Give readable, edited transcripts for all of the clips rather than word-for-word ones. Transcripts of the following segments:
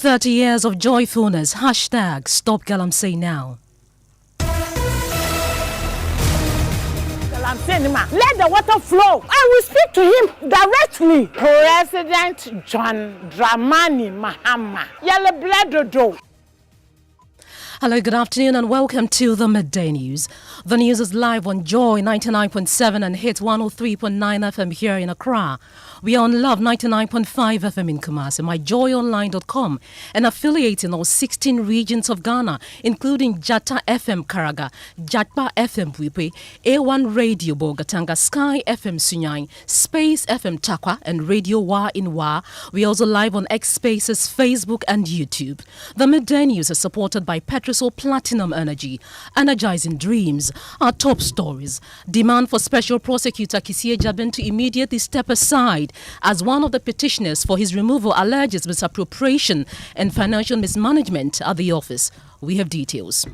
30 years of joyfulness. Hashtag Stop Galamsey Now. Let the water flow. I will speak to him directly. President John Dramani Mahama. Yellow blood do. Hello, good afternoon and welcome to the Midday News. The news is live on Joy 99.7 and Hit 103.9 FM here in Accra. We are on Love 99.5 FM in Kumasi, myjoyonline.com, and affiliates in all 16 regions of Ghana, including Jata FM Karaga, Jatpa FM Bwipe, A1 Radio Bogatanga, Sky FM Sunyai, Space FM Takwa, and Radio Wa in Wa. We are also live on X Spaces, Facebook, and YouTube. The Midday News is supported by Petrosol Platinum Energy, energizing dreams. Our top stories: demand for Special Prosecutor Kisie Jabin to immediately step aside as one of the petitioners for his removal alleges misappropriation and financial mismanagement at the office. We have details.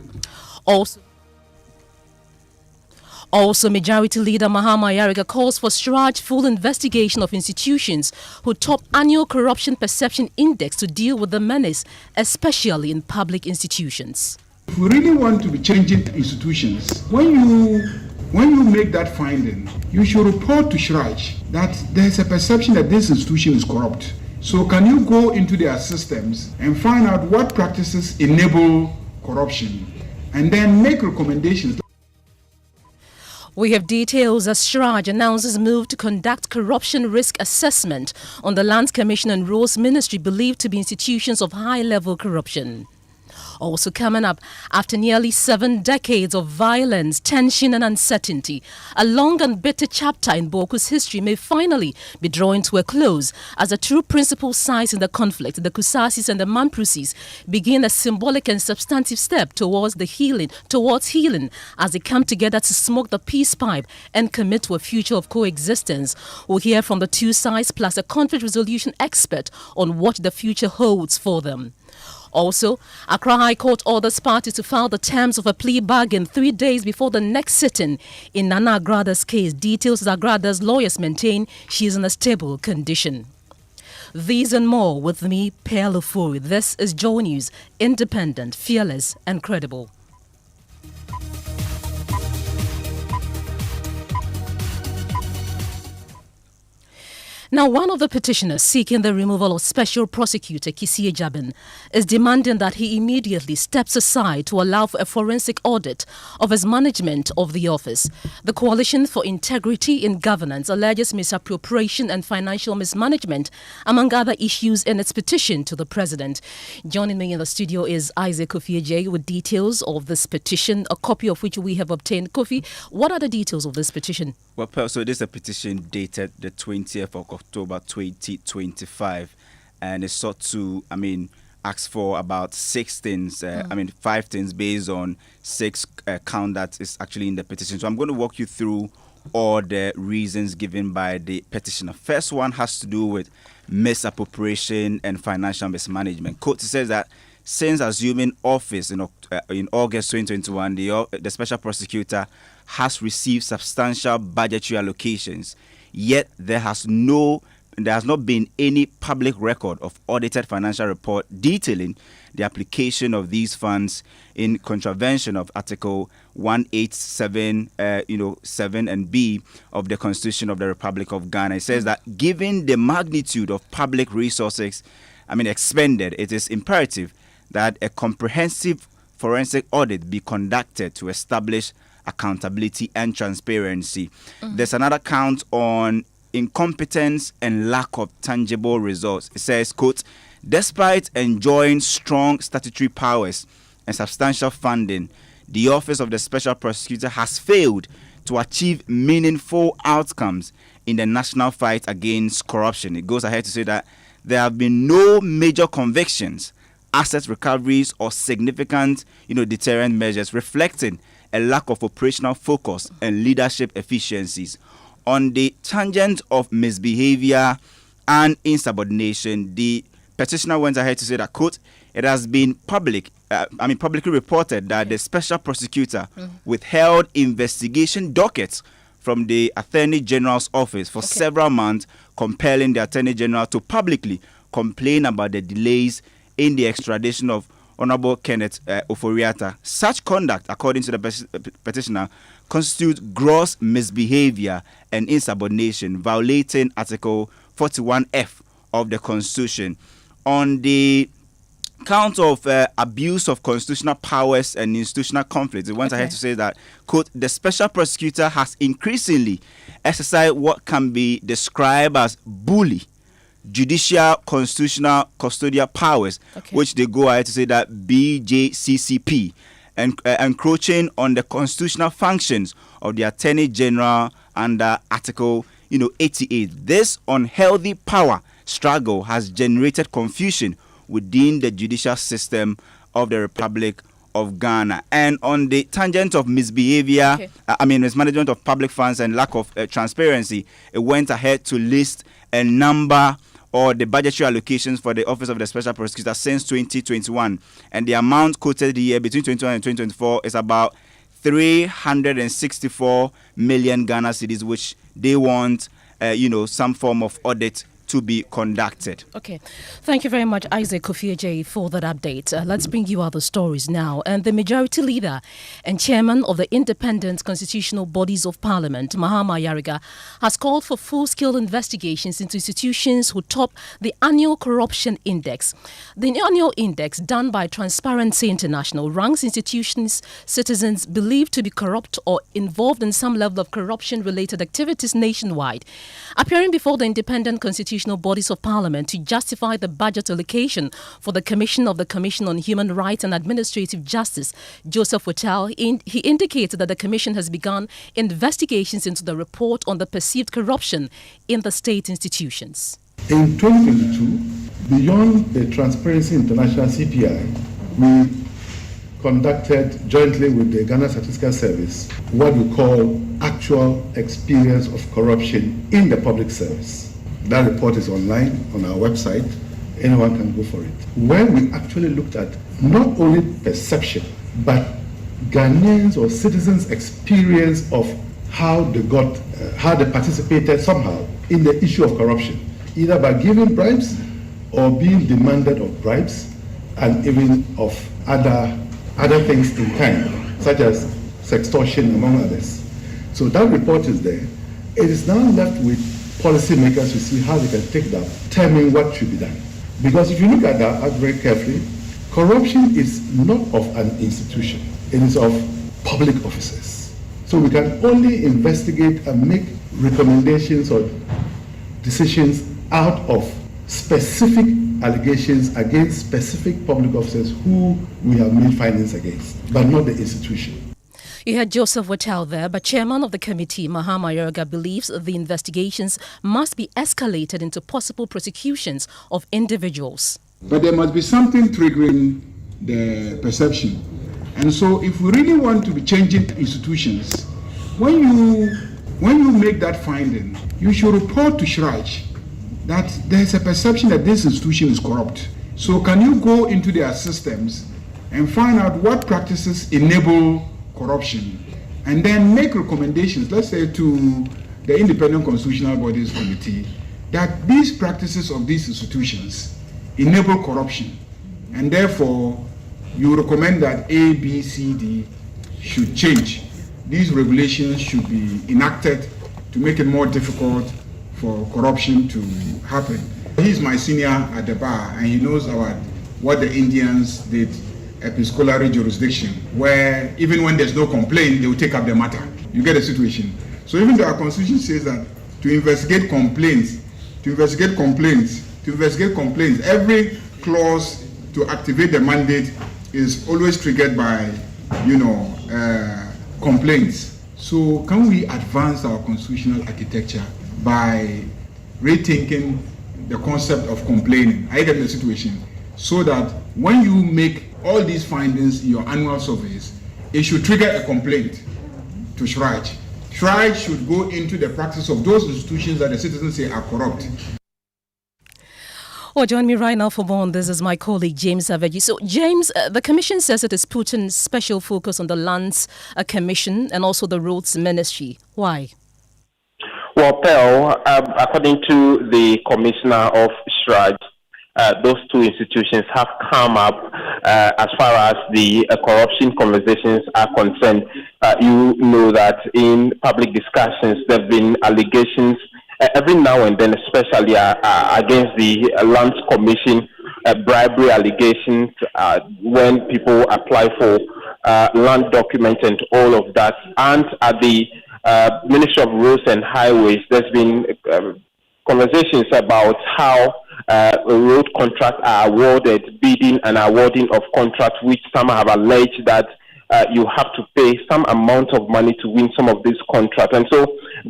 Also, Majority Leader Mahama Yariga calls for stretch full investigation of institutions who top annual corruption perception index to deal with the menace, especially in public institutions. If we really want to be changing institutions, when you make that finding, you should report to Shraj that there's a perception that this institution is corrupt. So can you go into their systems and find out what practices enable corruption and then make recommendations? We have details as Shraj announces move to conduct corruption risk assessment on the Lands Commission and Roads Ministry believed to be institutions of high-level corruption. Also coming up, after nearly 7 decades of violence, tension and uncertainty, a long and bitter chapter in Boku's history may finally be drawing to a close as the true principal sides in the conflict, the Kusasis and the Mamprusis, begin a symbolic and substantive step towards healing as they come together to smoke the peace pipe and commit to a future of coexistence. We'll hear from the two sides plus a conflict resolution expert on what the future holds for them. Also, Accra High Court orders parties to file the terms of a plea bargain 3 days before the next sitting in Nana Agrada's case. Details as Agrada's lawyers maintain she is in a stable condition. These and more with me, Ofori. This is Joy News, independent, fearless and credible. Now, one of the petitioners seeking the removal of Special Prosecutor Kisie Jabin is demanding that he immediately steps aside to allow for a forensic audit of his management of the office. The Coalition for Integrity in Governance alleges misappropriation and financial mismanagement, among other issues, in its petition to the president. Joining me in the studio is Isaac Kofi with details of this petition, a copy of which we have obtained. Kofi, what are the details of this petition? Well, so this is a petition dated the 20th of October 2025, and it's sought to, ask for about 6 things, 5 things based on 6 count that is actually in the petition. So I'm going to walk you through all the reasons given by the petitioner. First one has to do with misappropriation and financial mismanagement. Quote says that since assuming office in August 2021, the special prosecutor has received substantial budgetary allocations, yet there has not been any public record of audited financial report detailing the application of these funds in contravention of Article 187, 7 and B of the Constitution of the Republic of Ghana. It says that given the magnitude of public resources, expended, it is imperative that a comprehensive forensic audit be conducted to establish accountability and transparency. There's another count on incompetence and lack of tangible results. It says, quote, despite enjoying strong statutory powers and substantial funding, the Office of the Special Prosecutor has failed to achieve meaningful outcomes in the national fight against corruption. It goes ahead to say that there have been no major convictions, asset recoveries, or significant, deterrent measures, reflecting a lack of operational focus and leadership efficiencies. On the tangent of misbehavior and insubordination, the petitioner went ahead to say that, quote, it has been publicly reported that the special prosecutor withheld investigation dockets from the Attorney General's office for several months, compelling the Attorney General to publicly complain about the delays in the extradition of Honorable Kenneth Ofori. Such conduct, according to the petitioner, constitutes gross misbehavior and insubordination, violating Article 41F of the Constitution. On the count of abuse of constitutional powers and institutional conflicts, it went ahead to say that, quote, the special prosecutor has increasingly exercised what can be described as bully judicial constitutional custodial powers, which they go ahead to say that BJCCP, and encroaching on the constitutional functions of the Attorney General under Article 88. This unhealthy power struggle has generated confusion within the judicial system of the Republic of Ghana. And on the tangent of misbehavior, mismanagement of public funds and lack of transparency, it went ahead to list a number or the budgetary allocations for the Office of the Special Prosecutor since 2021. And the amount quoted here between 2021 and 2024 is about 364 million Ghana cedis, which they want, some form of audit to be conducted. Okay. Thank you very much, Isaac Kofi-Ajay, for that update. Let's bring you other stories now. And the Majority Leader and Chairman of the Independent Constitutional Bodies of Parliament, Mahama Yariga, has called for full-scale investigations into institutions who top the annual corruption index. The annual index done by Transparency International ranks institutions citizens believed to be corrupt or involved in some level of corruption-related activities nationwide. Appearing before the Independent Constitutional Bodies of Parliament to justify the budget allocation for the Commission of the Commission on Human Rights and Administrative Justice, Joseph Whittle, he indicated that the Commission has begun investigations into the report on the perceived corruption in the state institutions. In 2022, beyond the Transparency International CPI, we conducted jointly with the Ghana Statistical Service what we call actual experience of corruption in the public service. That report is online on our website. Anyone can go for it. When we actually looked at not only perception, but Ghanaians or citizens' experience of how they participated somehow in the issue of corruption, either by giving bribes or being demanded of bribes, and even of other things in kind, such as sextortion, among others. So that report is there. It is now left with policymakers to see how they can take that, determine what should be done. Because if you look at that very carefully, corruption is not of an institution, it is of public officers. So we can only investigate and make recommendations or decisions out of specific allegations against specific public officers who we have made findings against, but not the institution. You had Joseph Whittle there, but Chairman of the committee, Mahama Yariga, believes the investigations must be escalated into possible prosecutions of individuals. But there must be something triggering the perception. And so if we really want to be changing institutions, when you make that finding, you should report to Shraj that there's a perception that this institution is corrupt. So can you go into their systems and find out what practices enable corruption, and then make recommendations, let's say to the Independent Constitutional Bodies Committee, that these practices of these institutions enable corruption, and therefore you recommend that A, B, C, D should change. These regulations should be enacted to make it more difficult for corruption to happen. He's my senior at the bar, and he knows about what the Indians did episcopal jurisdiction, where even when there's no complaint, they will take up the matter. You get a situation. So even though our constitution says that to investigate complaints, every clause to activate the mandate is always triggered by, complaints. So can we advance our constitutional architecture by rethinking the concept of complaining? I get the situation. So that when you make all these findings in your annual surveys, it should trigger a complaint to Shraj. Shraj should go into the practice of those institutions that the citizens say are corrupt. Well, join me right now for more on this is my colleague James Aveji. So, James, the Commission says it is putting special focus on the Lands Commission and also the Roads Ministry. Why? Well, Pearl, according to the Commissioner of Shraj, those two institutions have come up as far as the corruption conversations are concerned. You know that in public discussions there have been allegations every now and then, especially against the Lands Commission, bribery allegations when people apply for land documents and all of that. And at the Ministry of Roads and Highways, there's been conversations about how road contracts are awarded, bidding and awarding of contracts, which some have alleged that you have to pay some amount of money to win some of these contracts. And so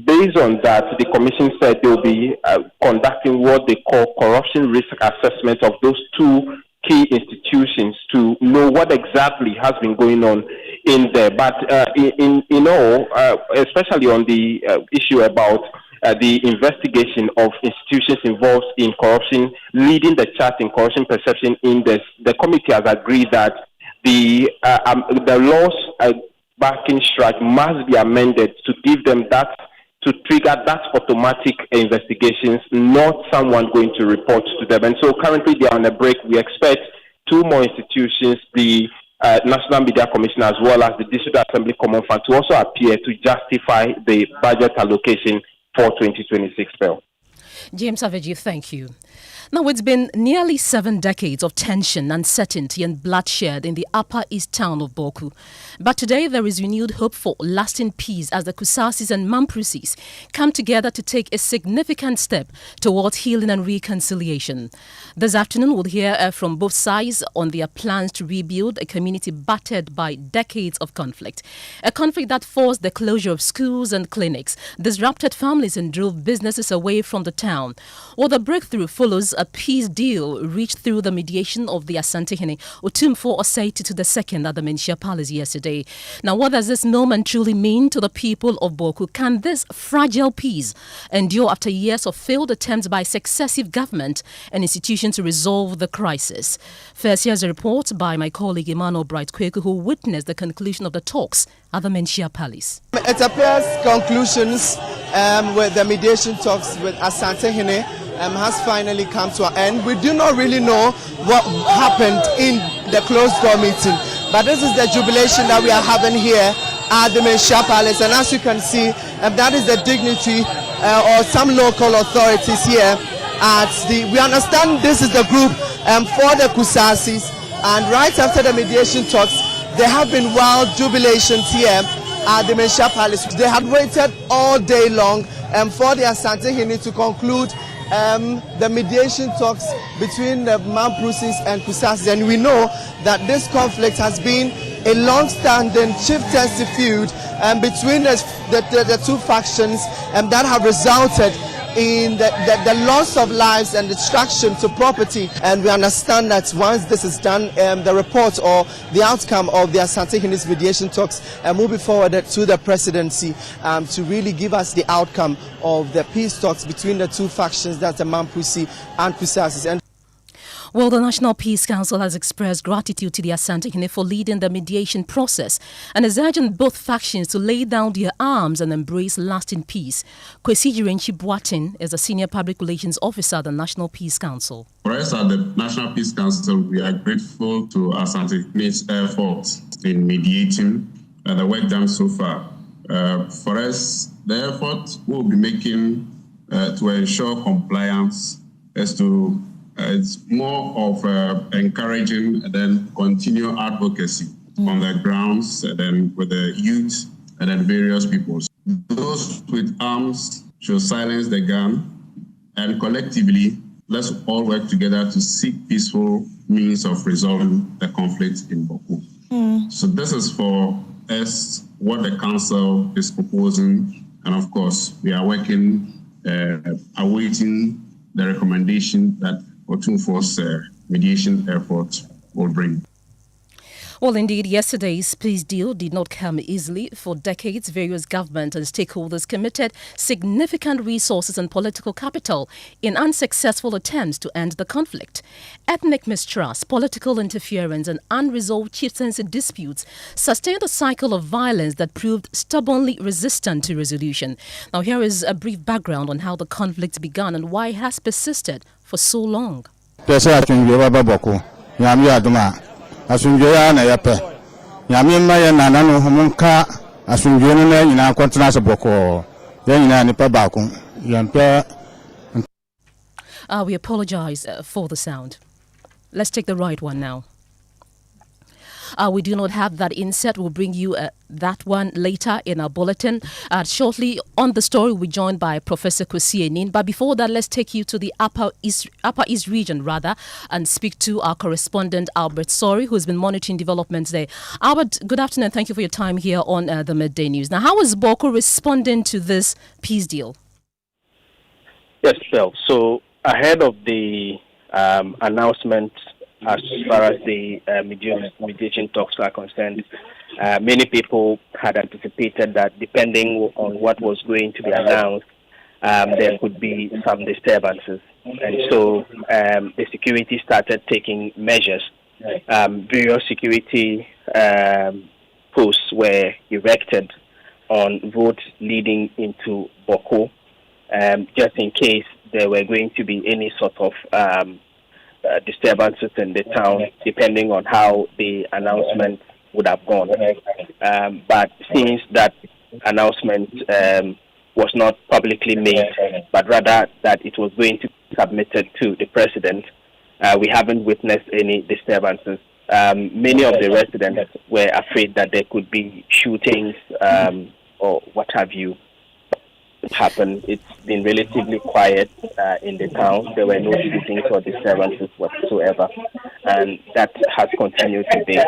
based on that, the commission said they'll be conducting what they call corruption risk assessment of those two key institutions to know what exactly has been going on in there. But in all, especially on the issue about the investigation of institutions involved in corruption, leading the chart in Corruption Perception Index, the committee has agreed that the laws backing strike must be amended to give them that, to trigger that automatic investigations, not someone going to report to them. And so currently they are on a break. We expect two more institutions, the National Media Commission as well as the District Assembly Common Fund, to also appear to justify the budget allocation for 2026 bill. James Aveji, thank you. Now, it's been nearly 7 decades of tension, uncertainty and bloodshed in the upper east town of Boku. But today there is renewed hope for lasting peace as the Kusasis and Mamprusis come together to take a significant step towards healing and reconciliation. This afternoon we'll hear from both sides on their plans to rebuild a community battered by decades of conflict. A conflict that forced the closure of schools and clinics, disrupted families and drove businesses away from the town. Well, the breakthrough follows a peace deal reached through the mediation of the Asantehene Otumfuo Osei II at the Menchia Palace yesterday. Now, what does this moment truly mean to the people of Boku? Can this fragile peace endure after years of failed attempts by successive government and institutions to resolve the crisis? First, here's a report by my colleague Emmanuel Bright-Kweku, who witnessed the conclusion of the talks at the Menchia Palace. It appears conclusions with the mediation talks with Asantehene has finally come to an end. We do not really know what happened in the closed door meeting, but this is the jubilation that we are having here at the Menchia Palace, and as you can see, that is the dignity or some local authorities here at the. We understand this is the group for the Kusasis, and right after the mediation talks, there have been wild jubilations here at the Menchia Palace. They had waited all day long for the Asantehene to conclude the mediation talks between the Mamprusis and Kusasis, and we know that this conflict has been a long-standing chieftaincy feud between the two factions, and that have resulted in the loss of lives and destruction to property. And we understand that once this is done, the report or the outcome of the Asantehene's mediation talks will be forwarded to the presidency to really give us the outcome of the peace talks between the two factions, that's the Mamprusi and Kusasis. Well, the National Peace Council has expressed gratitude to the Asantehene for leading the mediation process and has urged both factions to lay down their arms and embrace lasting peace. Kwesi Jirenchi Boatin is a Senior Public Relations Officer at the National Peace Council. For us at the National Peace Council, we are grateful to Asantehene's efforts in mediating and the work done so far. For us, the effort we'll be making to ensure compliance is to it's more of encouraging and then continue advocacy on the grounds and then with the youth and then various peoples. Those with arms should silence the gun, and collectively, let's all work together to seek peaceful means of resolving the conflict in Boku. So this is for us what the council is proposing, and of course, we are working, awaiting the recommendation that Otumfuo's mediation effort will bring. Well, indeed, yesterday's peace deal did not come easily. For decades, various government and stakeholders committed significant resources and political capital in unsuccessful attempts to end the conflict. Ethnic mistrust, political interference, and unresolved chieftaincy disputes sustained a cycle of violence that proved stubbornly resistant to resolution. Now, here is a brief background on how the conflict began and why it has persisted for so long. Pesa atunje baba Boku. Nyame aduma. Asunje ya na yepe. Nyame ma ye nana no homunka asunje no na nyina kwantena se Boku. Ya nyina ni pa ba ko. Yampe. We apologize for the sound. Let's take the right one now. We do not have that insert. We'll bring you that one later in our bulletin. Shortly on the story, we're joined by Professor Kwesi Enin. But before that, let's take you to the Upper East region, and speak to our correspondent, Albert Sori, who's been monitoring developments there. Albert, good afternoon. Thank you for your time here on the Midday News. Now, how is Boku responding to this peace deal? Yes, Phil. So, ahead of the announcement as far as the mediation talks are concerned, many people had anticipated that depending on what was going to be announced, there could be some disturbances. And so the security started taking measures. Various security posts were erected on roads leading into Boku, just in case there were going to be any sort of disturbances in the town, depending on how the announcement would have gone. But since that announcement was not publicly made, but rather that it was going to be submitted to the president, we haven't witnessed any disturbances. Many of the residents were afraid that there could be shootings or what have you happen. It's been relatively quiet in the town. There were no shootings or disturbances whatsoever, and that has continued today.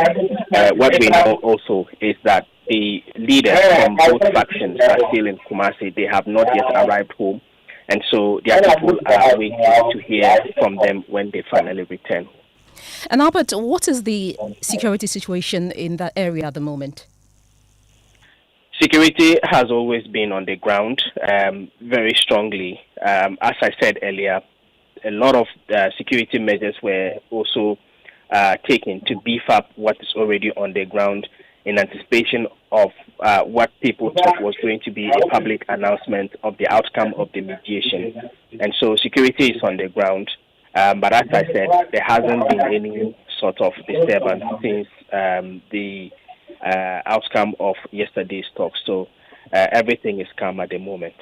What we know also is that the leaders from both factions are still in Kumasi. They have not yet arrived home, and so their people are waiting to hear from them when they finally return. And Albert, what is the security situation in that area at the moment? Security has always been on the ground very strongly. As I said earlier, a lot of security measures were also taken to beef up what is already on the ground in anticipation of what people thought was going to be a public announcement of the outcome of the mediation. And so security is on the ground. But as I said, there hasn't been any sort of disturbance since the outcome of yesterday's talk. So everything is calm at the moment.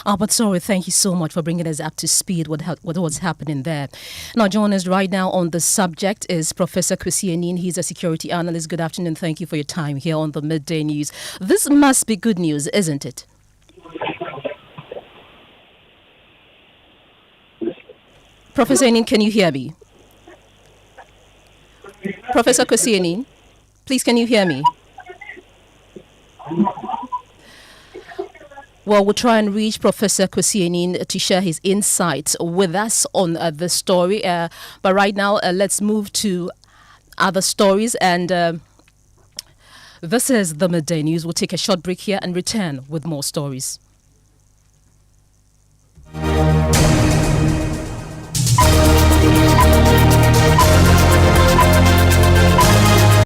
Albert, sorry, thank you so much for bringing us up to speed with what's happening there. Now, joining us right now on the subject is Professor Kwesi Enin. He's a security analyst. Good afternoon. Thank you for your time here on the Midday News. This must be good news, isn't it? Professor Enin, can you hear me? Professor Kwesi Enin, please, can you hear me? Well, we'll try and reach Professor Kwesi Enin to share his insights with us on the story. But right now, let's move to other stories. And this is the Midday News. We'll take a short break here and return with more stories.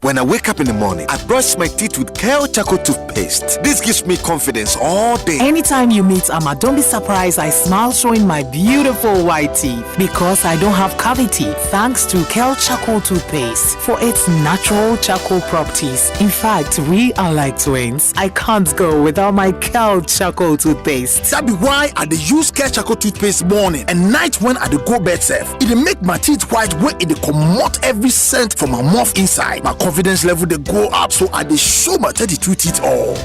When I wake up in the morning, I brush my teeth with Kale Charcoal toothpaste. This gives me confidence all day. Anytime you meet Amma, don't be surprised I smile showing my beautiful white teeth because I don't have cavity thanks to Kale Charcoal toothpaste for its natural charcoal properties. In fact, we are like twins. I can't go without my Kale Charcoal toothpaste. That be why I dey use Kale Charcoal toothpaste morning and night when I dey go bed safe. It dey make my teeth white when it dey comot every scent from my mouth inside. My confidence level they go up, so I dey show my 32 teeth all.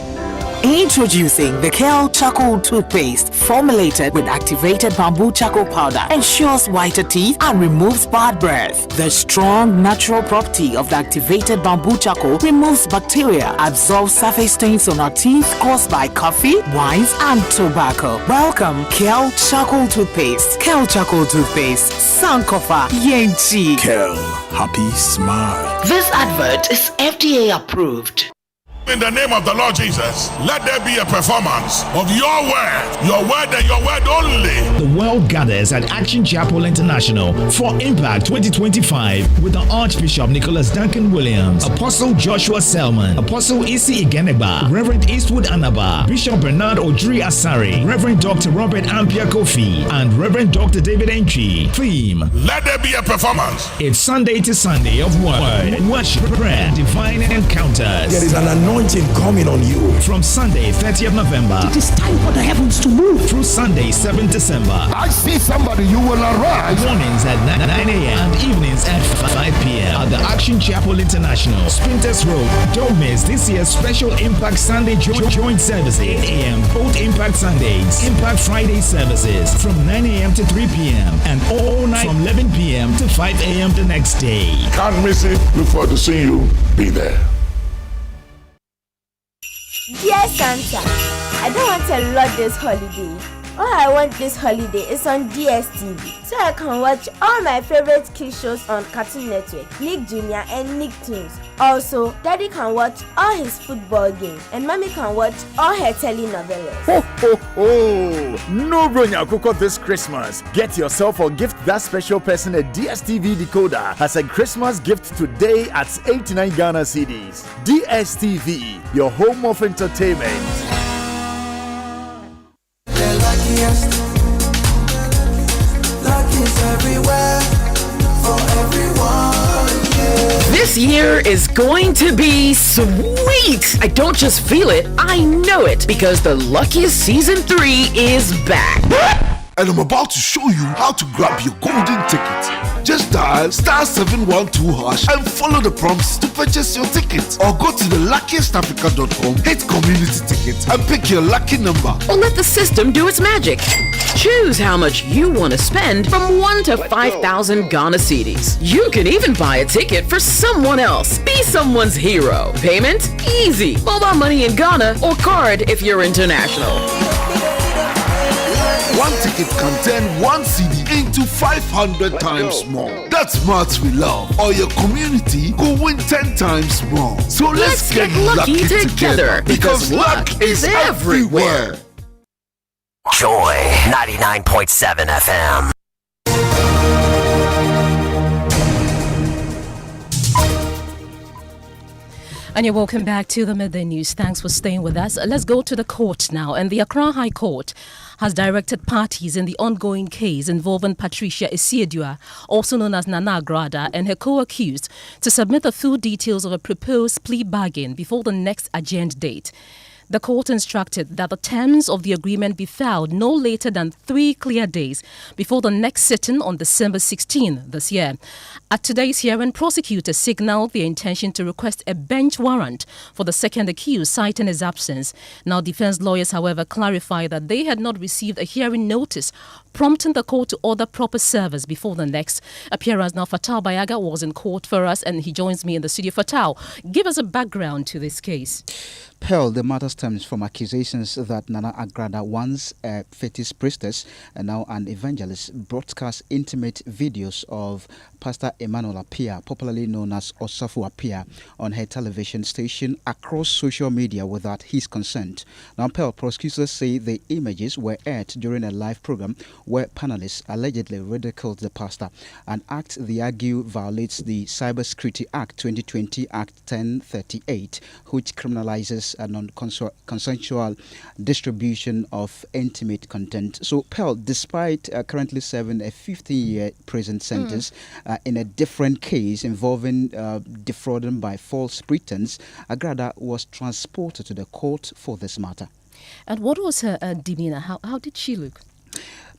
Introducing the Kale Charcoal toothpaste, formulated with activated bamboo charcoal powder, ensures whiter teeth and removes bad breath. The strong natural property of the activated bamboo charcoal removes bacteria, absorbs surface stains on our teeth caused by coffee, wines, and tobacco. Welcome, Kale Charcoal toothpaste. Kale Charcoal toothpaste, Sankofa Yenchi. Kale, happy smile. This advert is FDA approved. In the name of the Lord Jesus, let there be a performance of your word and your word only. The world gathers at Action Chapel International for Impact 2025 with the Archbishop Nicholas Duncan Williams, Apostle Joshua Selman, Apostle Isi Igenegba, Reverend Eastwood Anaba, Bishop Bernard Odri Asari, Reverend Dr. Robert Ampia Kofi, and Reverend Dr. David Entry. Theme: let there be a performance. It's Sunday to Sunday of word, worship, prayer, divine encounters. There is an anointing coming on you. From Sunday 30th November. It is time for the heavens to move. Through Sunday 7th December. I see somebody, you will arise. Mornings at 9 a.m. and evenings at 5 p.m. at the Action Chapel International, Sprinters Road. Don't miss this year's special Impact Sunday joint services. 8 a.m. both Impact Sundays, Impact Friday services from 9 a.m. to 3 p.m. and all night from 11 p.m. to 5 a.m. the next day. Can't miss it. Look forward to seeing you. Be there. Dear Santa, I don't want a lot this holiday. All I want this holiday is on DSTV, so I can watch all my favorite kids shows on Cartoon Network, Nick Jr. and Nicktoons. Also, Daddy can watch all his football games, and Mommy can watch all her telenovelas. Ho ho ho! No bronya kuko this Christmas. Get yourself or gift that special person a DSTV decoder as a Christmas gift today at 89 Ghana cedis. DSTV, your home of entertainment. Lucky's everywhere for everyone, yeah. This year is going to be sweet. I don't just feel it, I know it, because the Luckiest Season 3 is back. And I'm about to show you how to grab your golden ticket. Just dial *712# and follow the prompts to purchase your ticket. Or go to theluckiestafrica.com, hit community tickets, and pick your lucky number. Or let the system do its magic. Choose how much you want to spend from 1 to 5,000 Ghana cedis. You can even buy a ticket for someone else. Be someone's hero. Payment? Easy. Mobile money in Ghana or card if you're international. One ticket can turn 1 CD into 500 times more. That's maths we love. Or your community could win 10 times more. So let's get lucky together because luck is everywhere. Joy 99.7 FM. And you're welcome back to the Midday News. Thanks for staying with us. Let's go to the court now. And the Accra High Court has directed parties in the ongoing case involving Patricia Esiedua, also known as Nana Agrada, and her co-accused to submit the full details of a proposed plea bargain before the next adjourned date. The court instructed that the terms of the agreement be filed no later than 3 clear days before the next sitting on December 16 this year. At today's hearing, prosecutors signaled their intention to request a bench warrant for the second accused, citing his absence. Now, defense lawyers, however, clarified that they had not received a hearing notice, prompting the court to order proper service before the next appearance. Now, Fatal Bayaga was in court for us, and he joins me in the studio. Fatal, give us a background to this case. Pearl, the matter stems from accusations that Nana Agrada, once a fetish priestess and now an evangelist, broadcast intimate videos of Pastor Emmanuel Appiah, popularly known as Osafu Appiah, on her television station across social media without his consent. Now, Pearl, prosecutors say the images were aired during a live program where panelists allegedly ridiculed the pastor, an act they argue violates the Cybersecurity Act 2020 Act 1038, which criminalizes a non-consensual distribution of intimate content. So, Pearl, despite currently serving a 15-year prison sentence in a different case involving defrauding by false pretense, Agrada was transported to the court for this matter. And what was her demeanor? How did she look?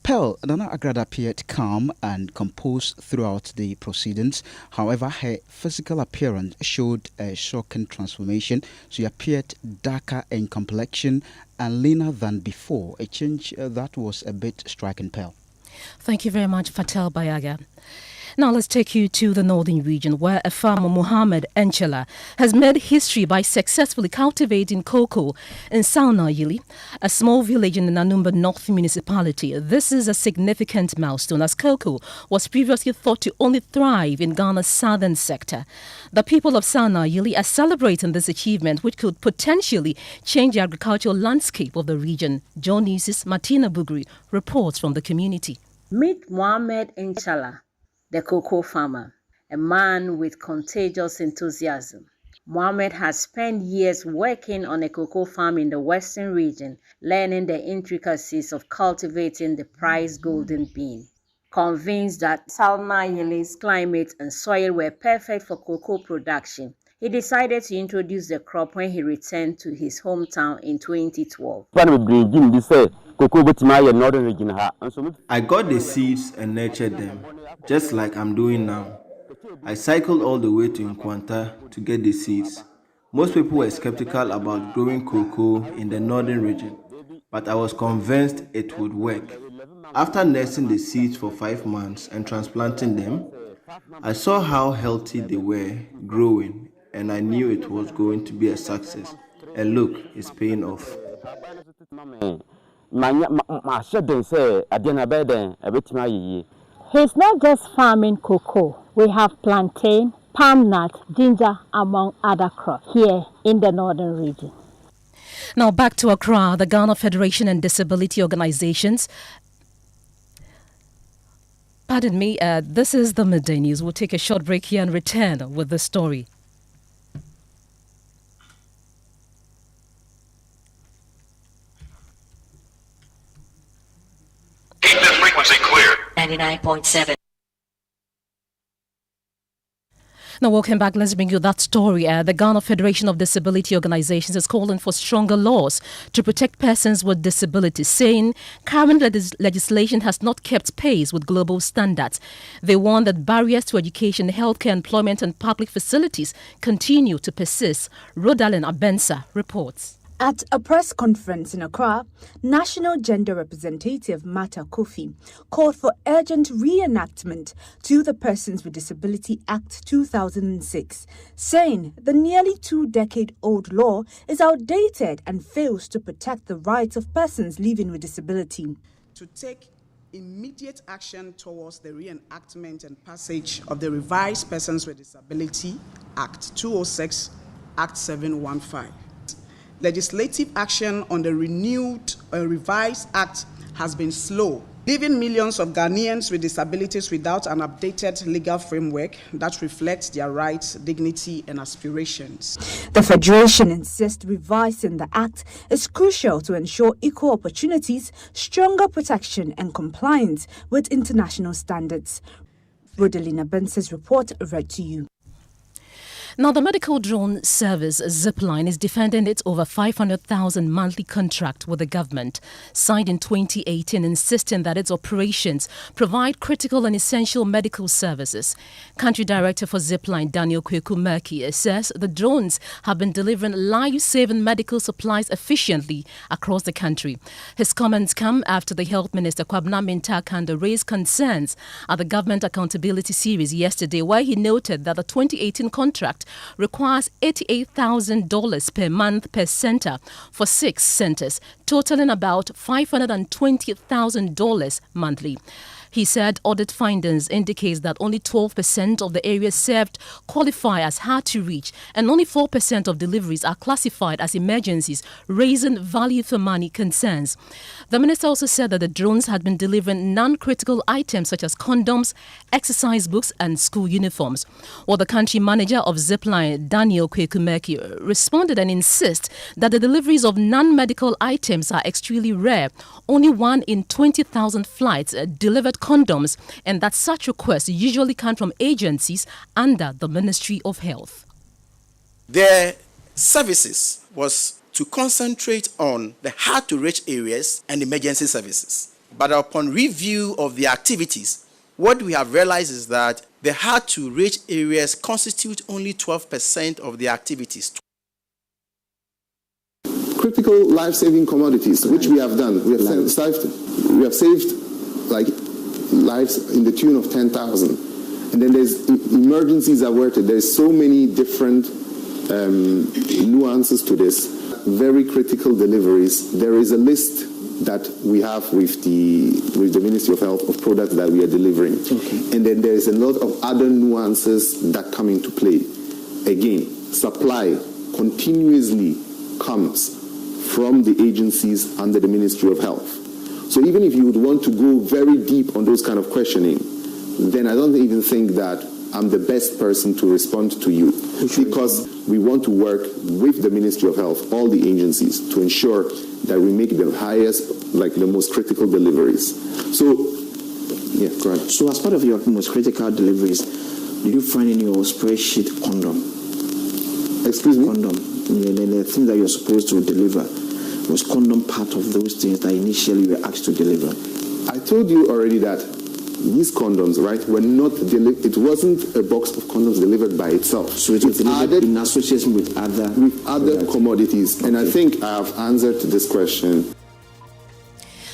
Pearl, Nana Agrada appeared calm and composed throughout the proceedings. However, her physical appearance showed a shocking transformation. She appeared darker in complexion and leaner than before, a change that was a bit striking, Pearl. Thank you very much, Fatal Bayaga. Now let's take you to the northern region where a farmer, Muhammad Enchala, has made history by successfully cultivating cocoa in Saunayili, a small village in the Nanumba North municipality. This is a significant milestone as cocoa was previously thought to only thrive in Ghana's southern sector. The people of Saunayili are celebrating this achievement, which could potentially change the agricultural landscape of the region. John News' Martina Bugri reports from the community. Meet Mohammed Enchala, the cocoa farmer, a man with contagious enthusiasm. Mohammed has spent years working on a cocoa farm in the western region, learning the intricacies of cultivating the prized golden bean. Convinced that Saunayili's climate and soil were perfect for cocoa production, he decided to introduce the crop when he returned to his hometown in 2012. I got the seeds and nurtured them, just like I'm doing now. I cycled all the way to Nkwanta to get the seeds. Most people were skeptical about growing cocoa in the northern region, but I was convinced it would work. After nursing the seeds for 5 months and transplanting them, I saw how healthy they were growing, and I knew it was going to be a success. And look, it's paying off. He's not just farming cocoa. We have plantain, palm nut, ginger, among other crops here in the northern region. Now back to Accra, the Ghana Federation and Disability Organizations. Pardon me, this is the Midday News. We'll take a short break here and return with the story. Keep this frequency clear. 99.7. Now, welcome back. Let's bring you that story. The Ghana Federation of Disability Organizations is calling for stronger laws to protect persons with disabilities, saying current legislation has not kept pace with global standards. They warn that barriers to education, healthcare, employment, and public facilities continue to persist. Rodalyn Abensa reports. At a press conference in Accra, National Gender Representative Mata Kofi called for urgent reenactment to the Persons with Disability Act 2006, saying the nearly 2-decade-old law is outdated and fails to protect the rights of persons living with disability. To take immediate action towards the reenactment and passage of the revised Persons with Disability Act 2006, Act 715. Legislative action on the renewed revised act has been slow, leaving millions of Ghanaians with disabilities without an updated legal framework that reflects their rights, dignity, and aspirations. The Federation insists revising the act is crucial to ensure equal opportunities, stronger protection, and compliance with international standards. Rodelina Bensa's report read to you. Now, the medical drone service Zipline is defending its over 500,000 monthly contract with the government, signed in 2018, insisting that its operations provide critical and essential medical services. Country Director for Zipline, Daniel Kweku Merki, says the drones have been delivering life-saving medical supplies efficiently across the country. His comments come after the Health Minister, Kwabena Mintakanda, raised concerns at the Government Accountability Series yesterday, where he noted that the 2018 contract requires $88,000 per month per center for 6 centers, totaling about $520,000 monthly. He said audit findings indicates that only 12% of the areas served qualify as hard to reach, and only 4% of deliveries are classified as emergencies, raising value for money concerns. The minister also said that the drones had been delivering non-critical items such as condoms, exercise books, and school uniforms. While the country manager of Zipline, Daniel Kweku Merki, responded and insisted that the deliveries of non-medical items are extremely rare. Only 1 in 20,000 flights delivered condoms, and that such requests usually come from agencies under the Ministry of Health. Their services was to concentrate on the hard-to-reach areas and emergency services. But upon review of the activities, what we have realized is that the hard-to-reach areas constitute only 12% of the activities. Critical life-saving commodities, which we have done. We have saved like lives in the tune of 10,000. And then there's emergencies averted. There's so many different nuances to this. Very critical deliveries. There is a list that we have with the Ministry of Health of products that we are delivering. Okay. And then there is a lot of other nuances that come into play. Again, supply continuously comes from the agencies under the Ministry of Health. So even if you would want to go very deep on those kind of questioning, then I don't even think that I'm the best person to respond to you, because we want to work with the Ministry of Health, all the agencies, to ensure that we make the highest, like the most critical deliveries. So, yeah, go ahead. So as part of your most critical deliveries, did you find in your spreadsheet condom? Excuse me? Condom. The thing that you're supposed to deliver, was condom part of those things that initially you were asked to deliver? I told you already that these condoms, right, were not delivered. It wasn't a box of condoms delivered by itself. So it was delivered in association with other commodities. And I think I have answered this question.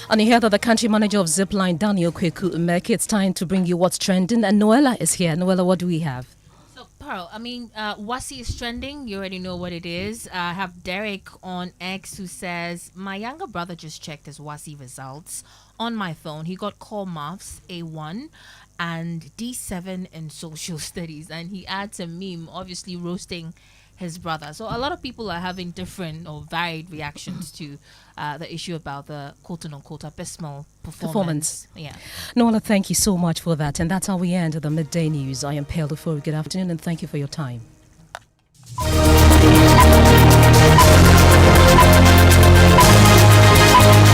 And you hear that the country manager of Zipline, Daniel Kweku Umeke, it's time to bring you what's trending. And Noella is here. Noella, what do we have? So, Pearl, Wasi is trending. You already know what it is. I have Derek on X who says, my younger brother just checked his Wasi results on my phone. He got core maths A1 and D7 in social studies, and he adds a meme obviously roasting his brother. So a lot of people are having different or varied reactions to the issue about the quote-unquote abysmal performance. Yeah. Nola, thank you so much for that, and that's how we end the Midday News. I am Ofori. Good afternoon, and thank you for your time.